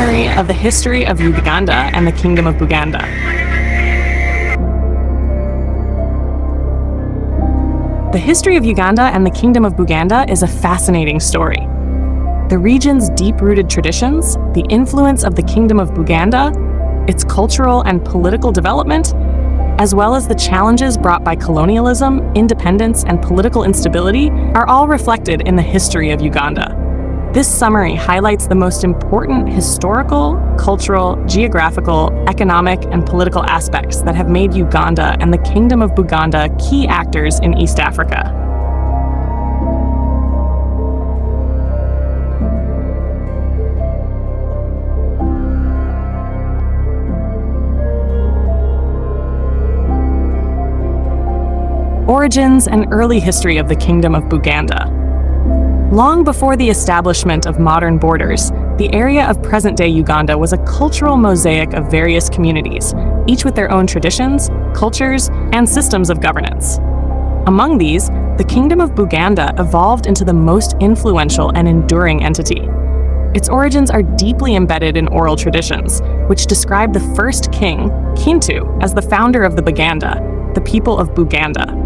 summary of the history of Uganda and the Kingdom of Buganda. The history of Uganda and the Kingdom of Buganda is a fascinating story. The region's deep-rooted traditions, the influence of the Kingdom of Buganda, its cultural and political development, as well as the challenges brought by colonialism, independence, and political instability, are all reflected in the history of Uganda. This summary highlights the most important historical, cultural, geographical, economic, and political aspects that have made Uganda and the Kingdom of Buganda key actors in East Africa. Origins and early history of the Kingdom of Buganda. Long before the establishment of modern borders, the area of present-day Uganda was a cultural mosaic of various communities, each with their own traditions, cultures, and systems of governance. Among these, the Kingdom of Buganda evolved into the most influential and enduring entity. Its origins are deeply embedded in oral traditions, which describe the first king, Kintu, as the founder of the Baganda, the people of Buganda.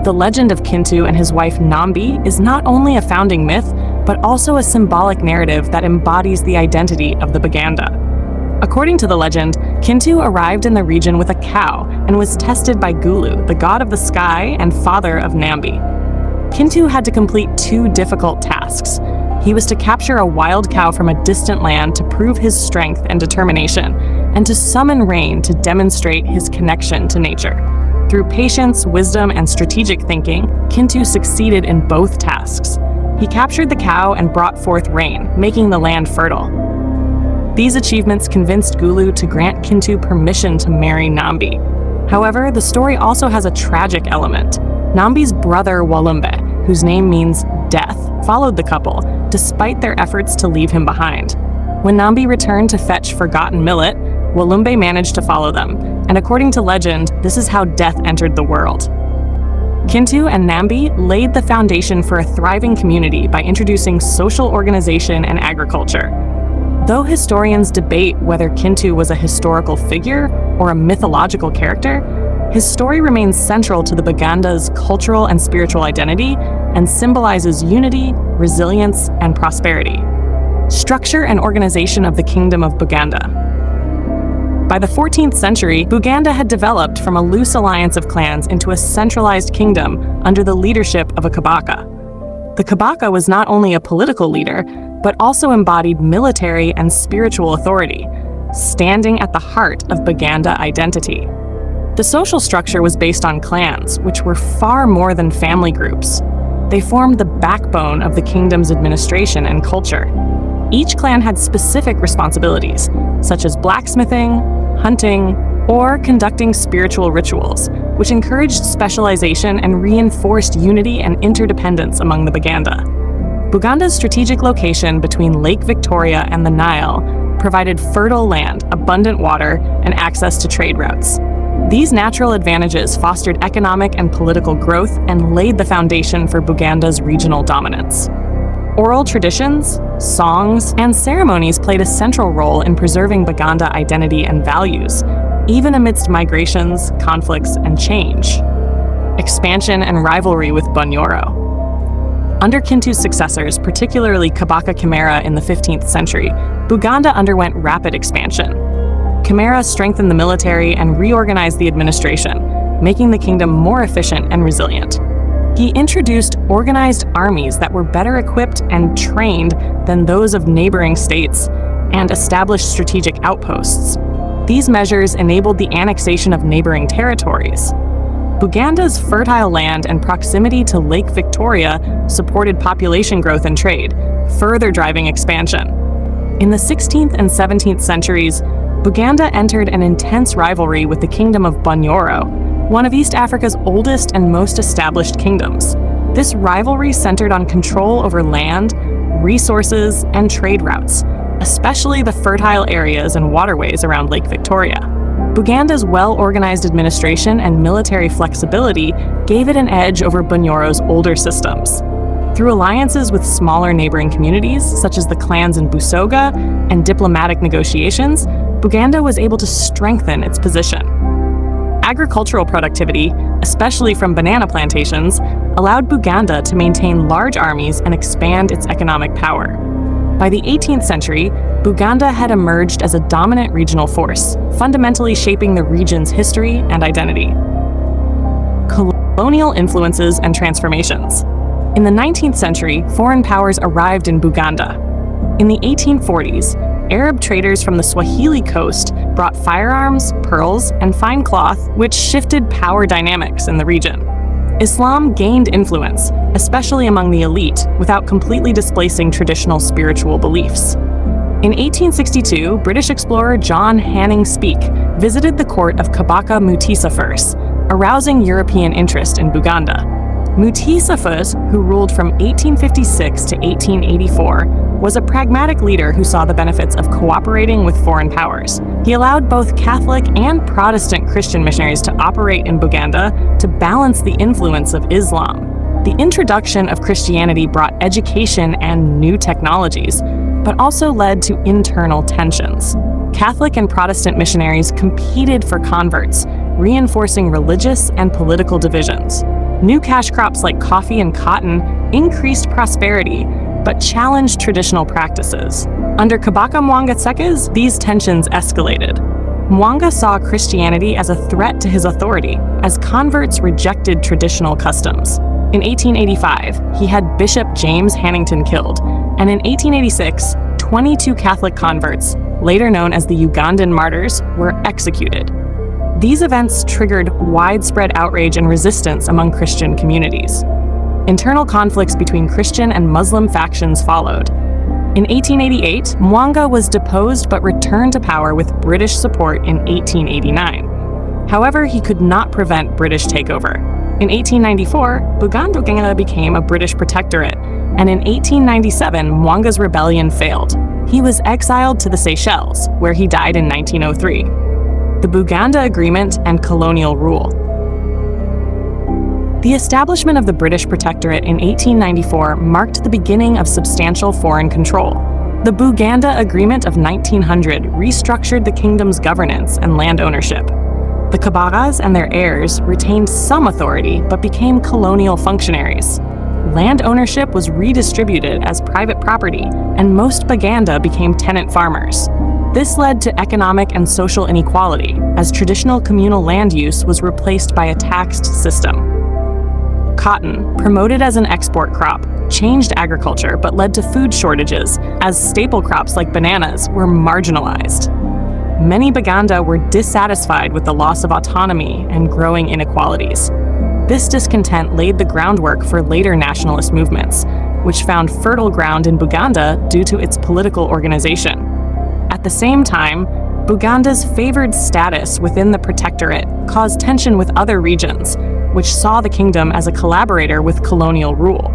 The legend of Kintu and his wife Nambi is not only a founding myth, but also a symbolic narrative that embodies the identity of the Baganda. According to the legend, Kintu arrived in the region with a cow and was tested by Gulu, the god of the sky and father of Nambi. Kintu had to complete two difficult tasks. He was to capture a wild cow from a distant land to prove his strength and determination, and to summon rain to demonstrate his connection to nature. Through patience, wisdom, and strategic thinking, Kintu succeeded in both tasks. He captured the cow and brought forth rain, making the land fertile. These achievements convinced Gulu to grant Kintu permission to marry Nambi. However, the story also has a tragic element. Nambi's brother Walumbe, whose name means death, followed the couple, despite their efforts to leave him behind. When Nambi returned to fetch forgotten millet, Walumbe managed to follow them, and according to legend, this is how death entered the world. Kintu and Nambi laid the foundation for a thriving community by introducing social organization and agriculture. Though historians debate whether Kintu was a historical figure or a mythological character, his story remains central to the Baganda's cultural and spiritual identity and symbolizes unity, resilience, and prosperity. Structure and organization of the Kingdom of Buganda. By the 14th century, Buganda had developed from a loose alliance of clans into a centralized kingdom under the leadership of a Kabaka. The Kabaka was not only a political leader, but also embodied military and spiritual authority, standing at the heart of Baganda identity. The social structure was based on clans, which were far more than family groups. They formed the backbone of the kingdom's administration and culture. Each clan had specific responsibilities, such as blacksmithing, hunting, or conducting spiritual rituals, which encouraged specialization and reinforced unity and interdependence among the Baganda. Buganda's strategic location between Lake Victoria and the Nile provided fertile land, abundant water, and access to trade routes. These natural advantages fostered economic and political growth and laid the foundation for Buganda's regional dominance. Oral traditions, songs, and ceremonies played a central role in preserving Baganda identity and values, even amidst migrations, conflicts, and change. Expansion and rivalry with Bunyoro. Under Kintu's successors, particularly Kabaka Kimera in the 15th century, Buganda underwent rapid expansion. Kimera strengthened the military and reorganized the administration, making the kingdom more efficient and resilient. He introduced organized armies that were better equipped and trained than those of neighboring states, and established strategic outposts. These measures enabled the annexation of neighboring territories. Buganda's fertile land and proximity to Lake Victoria supported population growth and trade, further driving expansion. In the 16th and 17th centuries, Buganda entered an intense rivalry with the Kingdom of Bunyoro, one of East Africa's oldest and most established kingdoms. This rivalry centered on control over land, resources, and trade routes, especially the fertile areas and waterways around Lake Victoria. Buganda's well-organized administration and military flexibility gave it an edge over Bunyoro's older systems. Through alliances with smaller neighboring communities, such as the clans in Busoga, and diplomatic negotiations, Buganda was able to strengthen its position. Agricultural productivity, especially from banana plantations, allowed Buganda to maintain large armies and expand its economic power. By the 18th century, Buganda had emerged as a dominant regional force, fundamentally shaping the region's history and identity. Colonial influences and transformations. In the 19th century, foreign powers arrived in Buganda. In the 1840s, Arab traders from the Swahili coast brought firearms, pearls, and fine cloth, which shifted power dynamics in the region. Islam gained influence, especially among the elite, without completely displacing traditional spiritual beliefs. In 1862, British explorer John Hanning Speke visited the court of Kabaka Mutesa I, arousing European interest in Buganda. Mutesa I, who ruled from 1856 to 1884, was a pragmatic leader who saw the benefits of cooperating with foreign powers. He allowed both Catholic and Protestant Christian missionaries to operate in Buganda to balance the influence of Islam. The introduction of Christianity brought education and new technologies, but also led to internal tensions. Catholic and Protestant missionaries competed for converts, reinforcing religious and political divisions. New cash crops like coffee and cotton increased prosperity, but challenged traditional practices. Under Kabaka Mwanga Tsekes, these tensions escalated. Mwanga saw Christianity as a threat to his authority, as converts rejected traditional customs. In 1885, he had Bishop James Hannington killed, and in 1886, 22 Catholic converts, later known as the Ugandan Martyrs, were executed. These events triggered widespread outrage and resistance among Christian communities. Internal conflicts between Christian and Muslim factions followed. In 1888, Mwanga was deposed but returned to power with British support in 1889. However, he could not prevent British takeover. In 1894, Buganda became a British protectorate, and in 1897, Mwanga's rebellion failed. He was exiled to the Seychelles, where he died in 1903. The Buganda Agreement and colonial rule. The establishment of the British Protectorate in 1894 marked the beginning of substantial foreign control. The Buganda Agreement of 1900 restructured the kingdom's governance and land ownership. The Kabaras and their heirs retained some authority but became colonial functionaries. Land ownership was redistributed as private property, and most Baganda became tenant farmers. This led to economic and social inequality, as traditional communal land use was replaced by a taxed system. Cotton, promoted as an export crop, changed agriculture but led to food shortages, as staple crops like bananas were marginalized. Many Baganda were dissatisfied with the loss of autonomy and growing inequalities. This discontent laid the groundwork for later nationalist movements, which found fertile ground in Buganda due to its political organization. At the same time, Buganda's favored status within the protectorate caused tension with other regions, which saw the kingdom as a collaborator with colonial rule.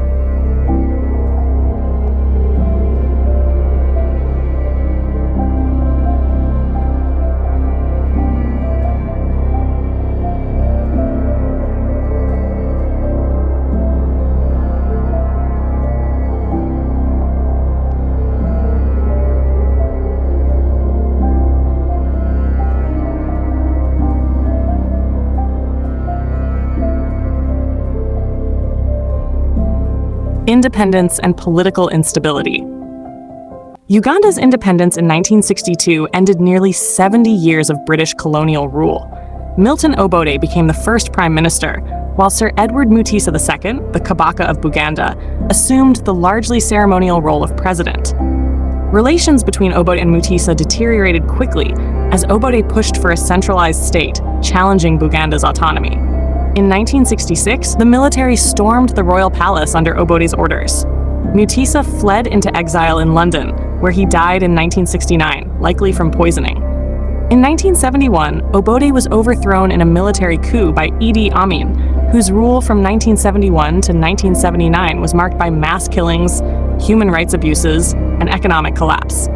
Independence and political instability. Uganda's independence in 1962 ended nearly 70 years of British colonial rule. Milton Obote became the first prime minister, while Sir Edward Mutesa II, the Kabaka of Buganda, assumed the largely ceremonial role of president. Relations between Obote and Mutesa deteriorated quickly as Obote pushed for a centralized state, challenging Buganda's autonomy. In 1966, the military stormed the royal palace under Obote's orders. Mutesa fled into exile in London, where he died in 1969, likely from poisoning. In 1971, Obote was overthrown in a military coup by Idi Amin, whose rule from 1971 to 1979 was marked by mass killings, human rights abuses, and economic collapse.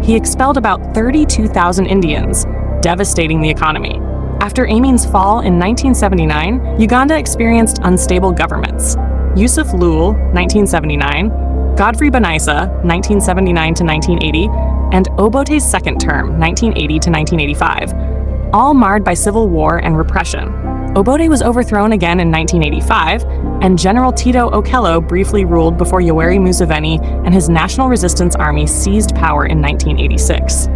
He expelled about 32,000 Indians, devastating the economy. After Amin's fall in 1979, Uganda experienced unstable governments. Yusuf Lul, 1979, Godfrey Banaisa, 1979 to 1980, and Obote's second term, 1980 to 1985, all marred by civil war and repression. Obote was overthrown again in 1985, and General Tito Okello briefly ruled before Yoweri Museveni and his National Resistance Army seized power in 1986.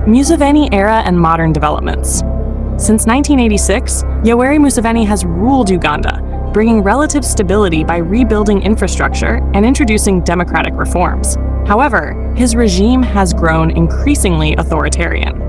Museveni era and modern developments. Since 1986, Yoweri Museveni has ruled Uganda, bringing relative stability by rebuilding infrastructure and introducing democratic reforms. However, his regime has grown increasingly authoritarian.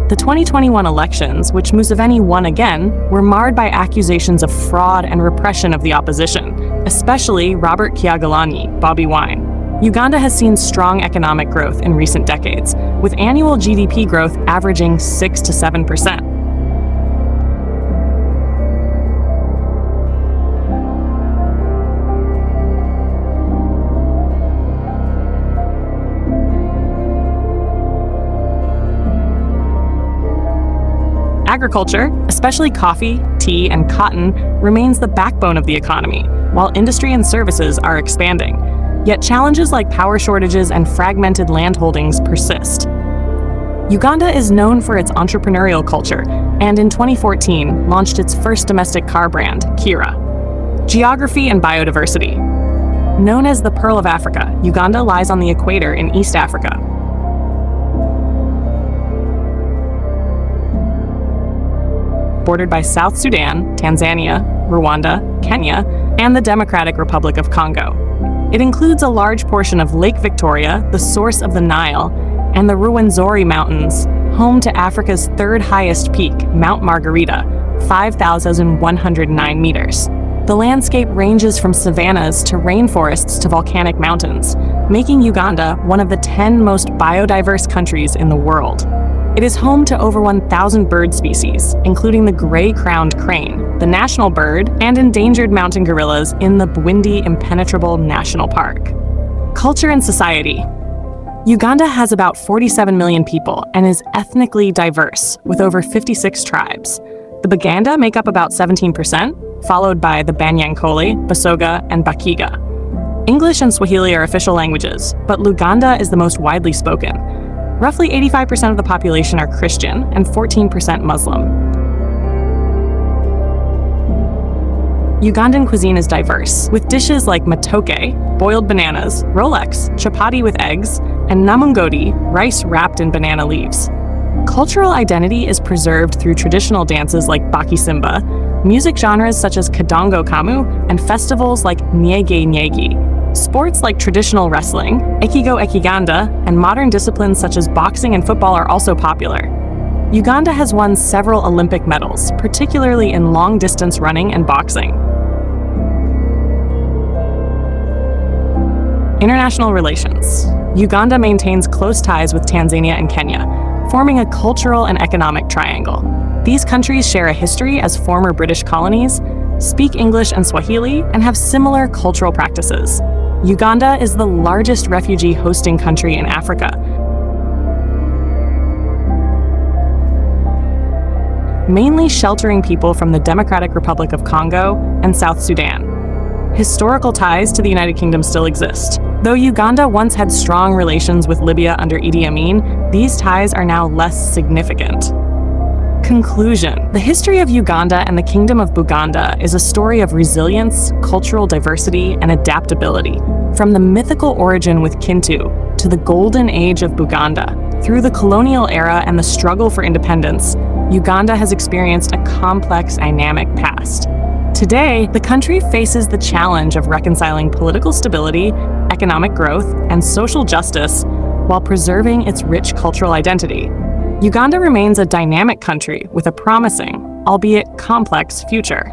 The 2021 elections, which Museveni won again, were marred by accusations of fraud and repression of the opposition, especially Robert Kyagulanyi, Bobi Wine. Uganda has seen strong economic growth in recent decades, with annual GDP growth averaging 6 to 7%. Agriculture, especially coffee, tea, and cotton, remains the backbone of the economy, while industry and services are expanding. Yet challenges like power shortages and fragmented landholdings persist. Uganda is known for its entrepreneurial culture, and in 2014 launched its first domestic car brand, Kira. Geography and biodiversity. Known as the Pearl of Africa, Uganda lies on the equator in East Africa. Bordered by South Sudan, Tanzania, Rwanda, Kenya, and the Democratic Republic of Congo. It includes a large portion of Lake Victoria, the source of the Nile, and the Rwenzori Mountains, home to Africa's third highest peak, Mount Margarita, 5,109 meters. The landscape ranges from savannas to rainforests to volcanic mountains, making Uganda one of the 10 most biodiverse countries in the world. It is home to over 1,000 bird species, including the gray-crowned crane, the national bird, and endangered mountain gorillas in the Bwindi Impenetrable National Park. Culture and society. Uganda has about 47 million people and is ethnically diverse, with over 56 tribes. The Baganda make up about 17%, followed by the Banyankole, Basoga, and Bakiga. English and Swahili are official languages, but Luganda is the most widely spoken. Roughly 85% of the population are Christian and 14% Muslim. Ugandan cuisine is diverse, with dishes like matoke, boiled bananas, Rolex, chapati with eggs, and namungodi, rice wrapped in banana leaves. Cultural identity is preserved through traditional dances like Bakisimba, music genres such as Kadongo Kamu, and festivals like Nyege Nyegi. Sports like traditional wrestling, Ekigo Ekiganda, and modern disciplines such as boxing and football are also popular. Uganda has won several Olympic medals, particularly in long-distance running and boxing. International relations. Uganda maintains close ties with Tanzania and Kenya, forming a cultural and economic triangle. These countries share a history as former British colonies, speak English and Swahili, and have similar cultural practices. Uganda is the largest refugee hosting country in Africa. Mainly sheltering people from the Democratic Republic of Congo and South Sudan. Historical ties to the United Kingdom still exist. Though Uganda once had strong relations with Libya under Idi Amin, these ties are now less significant. Conclusion. The history of Uganda and the Kingdom of Buganda is a story of resilience, cultural diversity, and adaptability. From the mythical origin with Kintu to the golden age of Buganda, through the colonial era and the struggle for independence, Uganda has experienced a complex, dynamic past. Today, the country faces the challenge of reconciling political stability, economic growth, and social justice while preserving its rich cultural identity. Uganda remains a dynamic country with a promising, albeit complex, future.